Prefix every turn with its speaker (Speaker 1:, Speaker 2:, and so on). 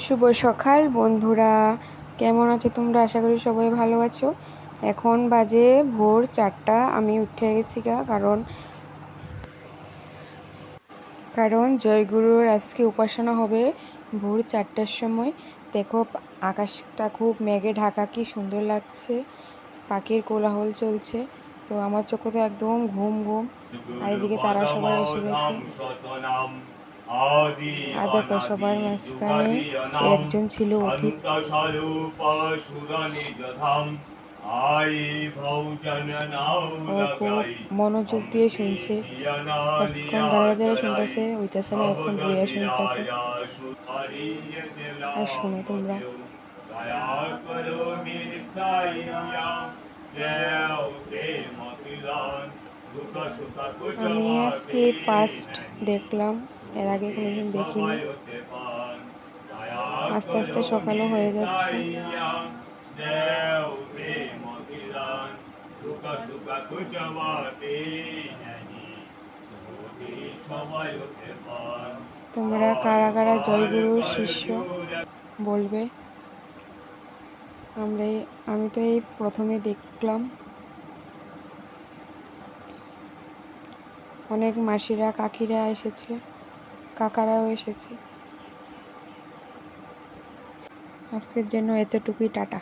Speaker 1: শুভ সকাল বন্ধুরা, কেমন আছো তোমরা? আশা করি সবাই ভালো আছো। এখন বাজে ভোর 4টা। আমি উঠে গেছি কারণ জয়গুরুর আজকে উপাসনা হবে ভোর 4টার সময়। দেখো আকাশটা খুব মেঘে ঢাকা, কি সুন্দর লাগছে, পাখির কোলাহল চলছে। তো আমার চোখে তো একদম ঘুম ঘুম, আর এদিকে তারা সবাই এসে গেছে। আর দেখো সবার মাঝখানে একজন ছিল অতিথি। ও খুব মনোযোগ দিয়ে শুনছে, এতক্ষণ দাঁড়িয়ে দাঁড়িয়ে শুনতেছে, হইতেছে না, এখন বইয়া শুনতেছে। আর শোনো তোমরা, আমি আজকে ফার্স্ট দেখলাম, এর আগে কোনোদিন দেখিনি। আস্তে আস্তে সকালও হয়ে যাচ্ছে। তোমরা কারা কারা জয়গুরুর শিষ্য বলবে? আমি তো এই প্রথমে দেখলাম। অনেক মাসিরা কাকিরা এসেছে, কাকারাও এসেছে। আজকের জন্য এতটুকুই, টাটা।